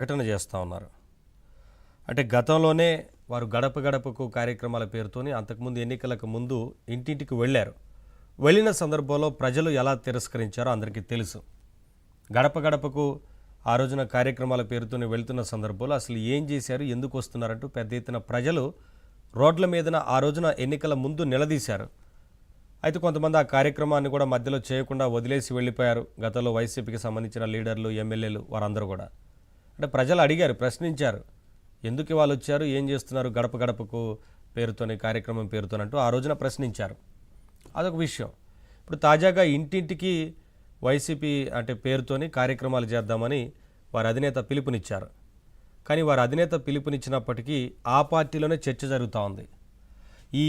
ప్రకటన చేస్తూ ఉన్నారు. అంటే గతంలోనే వారు గడప గడపకు కార్యక్రమాల పేరుతోని అంతకుముందు ఎన్నికలకు ముందు ఇంటింటికి వెళ్ళారు. వెళ్ళిన సందర్భంలో ప్రజలు ఎలా తిరస్కరించారో అందరికీ తెలుసు. గడప గడపకు ఆ రోజున కార్యక్రమాల పేరుతోనే వెళ్తున్న సందర్భంలో అసలు ఏం చేశారు, ఎందుకు వస్తున్నారంటూ పెద్ద ఎత్తున ప్రజలు రోడ్ల మీదన ఆ రోజున ఎన్నికల ముందు నిలదీశారు. అయితే కొంతమంది ఆ కార్యక్రమాన్ని కూడా మధ్యలో చేయకుండా వదిలేసి వెళ్ళిపోయారు. గతంలో వైసీపీకి సంబంధించిన లీడర్లు, ఎమ్మెల్యేలు వారందరూ కూడా. అంటే ప్రజలు అడిగారు, ప్రశ్నించారు, ఎందుకు వాళ్ళు వచ్చారు, ఏం చేస్తున్నారు గడప గడపకు పేరుతోనే కార్యక్రమం పేరుతోనంటూ ఆ రోజున ప్రశ్నించారు. అదొక విషయం. ఇప్పుడు తాజాగా ఇంటింటికి వైసీపీ అంటే పేరుతోని కార్యక్రమాలు చేద్దామని వారి అధినేత పిలుపునిచ్చారు. కానీ వారి అధినేత పిలుపునిచ్చినప్పటికీ ఆ పార్టీలోనే చర్చ జరుగుతూ ఉంది. ఈ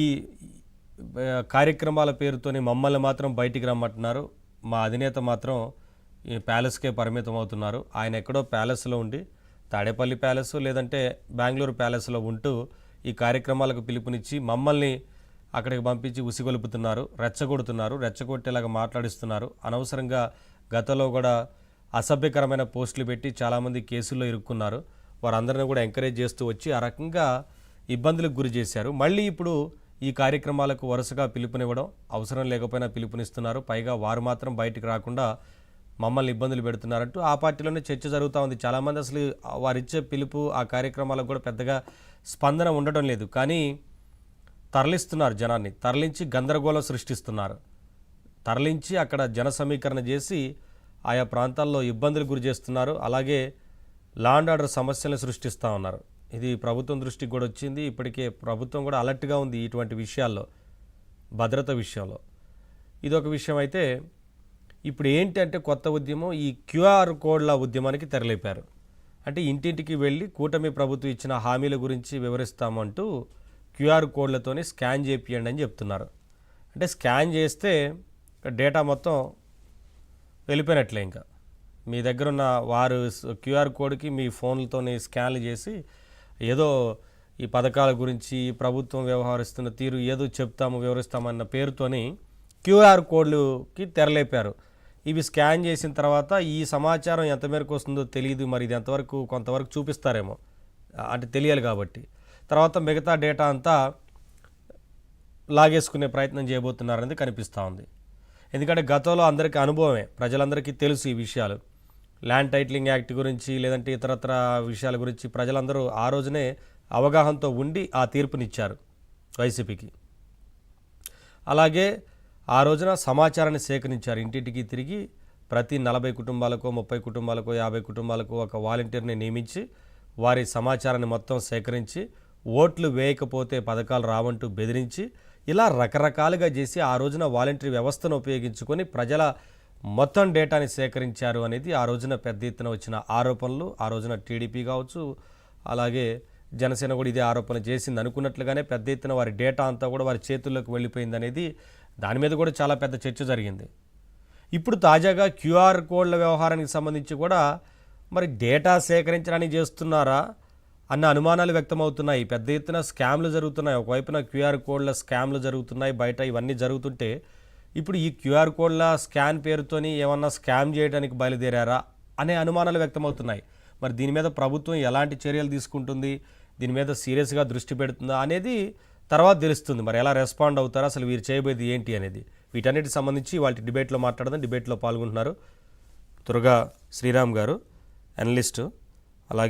కార్యక్రమాల పేరుతోని మమ్మల్ని మాత్రం బయటికి రమ్మంటున్నారు, మా అధినేత మాత్రం ఈ ప్యాలెస్కే పరిమితం అవుతున్నారు. ఆయన ఎక్కడో ప్యాలెస్లో ఉండి తాడేపల్లి ప్యాలెస్ లేదంటే బెంగళూరు ప్యాలెస్లో ఉంటూ ఈ కార్యక్రమాలకు పిలుపునిచ్చి మమ్మల్ని అక్కడికి పంపించి ఉసిగొలుపుతున్నారు, రెచ్చగొడుతున్నారు, రెచ్చగొట్టేలాగా మాట్లాడిస్తున్నారు. అనవసరంగా గతంలో కూడా అసభ్యకరమైన పోస్టులు పెట్టి చాలామంది కేసుల్లో ఇరుక్కున్నారు. వారందరినీ కూడా ఎంకరేజ్ చేస్తూ వచ్చి ఆ రకంగా ఇబ్బందులకు గురి చేశారు. మళ్ళీ ఇప్పుడు ఈ కార్యక్రమాలకు వరుసగా పిలుపునివ్వడం, అవసరం లేకపోయినా పిలుపునిస్తున్నారు. పైగా వారు మాత్రం బయటికి రాకుండా మమ్మల్ని ఇబ్బందులు పెడుతున్నారంటూ ఆ పార్టీలోనే చర్చ జరుగుతూ ఉంది. చాలామంది అసలు వారిచ్చే పిలుపు ఆ కార్యక్రమాలకు కూడా పెద్దగా స్పందన ఉండటం లేదు. కానీ తరలిస్తున్నారు జనాన్ని, తరలించి గందరగోళం సృష్టిస్తున్నారు. తరలించి అక్కడ జన సమీకరణ చేసి ఆయా ప్రాంతాల్లో ఇబ్బందులు గురి చేస్తున్నారు. అలాగే లా అండ్ ఆర్డర్ సమస్యలను సృష్టిస్తూ ఉన్నారు. ఇది ప్రభుత్వం దృష్టికి కూడా వచ్చింది. ఇప్పటికే ప్రభుత్వం కూడా అలర్ట్గా ఉంది ఇటువంటి విషయాల్లో, భద్రత విషయంలో. ఇదొక విషయం. అయితే ఇప్పుడు ఏంటి అంటే కొత్త ఉద్యమం ఈ క్యూఆర్ కోడ్ల ఉద్యమానికి తెరలేపారు. అంటే ఇంటింటికి వెళ్ళి కూటమి ప్రభుత్వం ఇచ్చిన హామీల గురించి వివరిస్తామంటూ క్యూఆర్ కోడ్లతోని స్కాన్ చేపియండి అని చెప్తున్నారు. అంటే స్కాన్ చేస్తే డేటా మొత్తం వెళ్ళిపోయినట్లే. ఇంకా మీ దగ్గర ఉన్న వారు క్యూఆర్ కోడ్కి మీ ఫోన్లతోని స్కాన్లు చేసి ఏదో ఈ పథకాల గురించి ప్రభుత్వం వ్యవహరిస్తున్న తీరు ఏదో చెప్తాము వివరిస్తామన్న పేరుతోని క్యూఆర్ కోడ్లుకి తెరలేపారు. ఇవి స్కాన్ చేసిన తర్వాత ఈ సమాచారం ఎంత మేరకు వస్తుందో తెలియదు. మరి ఇది ఎంతవరకు కొంతవరకు చూపిస్తారేమో, అంటే తెలియాలి కాబట్టి. తర్వాత మిగతా డేటా అంతా లాగేసుకునే ప్రయత్నం చేయబోతున్నారనేది కనిపిస్తూ ఉంది. ఎందుకంటే గతంలో అందరికీ అనుభవమే, ప్రజలందరికీ తెలుసు ఈ విషయాలు. ల్యాండ్ టైటిలింగ్ యాక్ట్ గురించి లేదంటే ఇతరత్ర విషయాల గురించి ప్రజలందరూ ఆ రోజునే అవగాహనతో ఉండి ఆ తీర్పునిచ్చారు వైసీపీకి. అలాగే ఆ రోజున సమాచారాన్ని సేకరించారు. ఇంటింటికి తిరిగి ప్రతి 40 కుటుంబాలకో 30 కుటుంబాలకో 50 కుటుంబాలకు ఒక వాలంటీర్ని నియమించి వారి సమాచారాన్ని మొత్తం సేకరించి ఓట్లు వేయకపోతే పథకాలు రావంటూ బెదిరించి ఇలా రకరకాలుగా చేసి ఆ రోజున వాలంటీర్ వ్యవస్థను ఉపయోగించుకొని ప్రజల మొత్తం డేటాని సేకరించారు అనేది ఆ రోజున పెద్ద ఎత్తున వచ్చిన ఆరోపణలు. ఆ రోజున టీడీపీ కావచ్చు, అలాగే జనసేన కూడా ఇదే ఆరోపణ చేసింది. అనుకున్నట్లుగానే పెద్ద ఎత్తున వారి డేటా అంతా కూడా వారి చేతుల్లోకి వెళ్ళిపోయింది అనేది, దాని మీద కూడా చాలా పెద్ద చర్చ జరిగింది. ఇప్పుడు తాజాగా క్యూఆర్ కోడ్ల వ్యవహారానికి సంబంధించి కూడా మరి డేటా సేకరించడానికి చేస్తున్నారా అన్న అనుమానాలు వ్యక్తమవుతున్నాయి. పెద్ద ఎత్తున స్కామ్లు జరుగుతున్నాయి. ఒకవైపున క్యూఆర్ కోడ్ల స్కామ్లు జరుగుతున్నాయి బయట. ఇవన్నీ జరుగుతుంటే ఇప్పుడు ఈ క్యూఆర్ కోడ్ల స్కాన్ పేరుతోని ఏమన్నా స్కామ్ చేయడానికి బయలుదేరారా అనే అనుమానాలు వ్యక్తమవుతున్నాయి. మరి దీని మీద ప్రభుత్వం ఎలాంటి చర్యలు తీసుకుంటుంది, దీని మీద సీరియస్గా దృష్టి పెడుతుందా అనేది తర్వాత తెలుస్తుంది. మరి ఎలా రెస్పాండ్ అవుతారా, అసలు వీరు చేయబోయేది ఏంటి అనేది. వీటన్నిటికి సంబంధించి వాళ్ళ డిబేట్లో మాట్లాడదాం. డిబేట్లో పాల్గొంటున్నారు తురగా శ్రీరామ్ గారు, అనలిస్టు.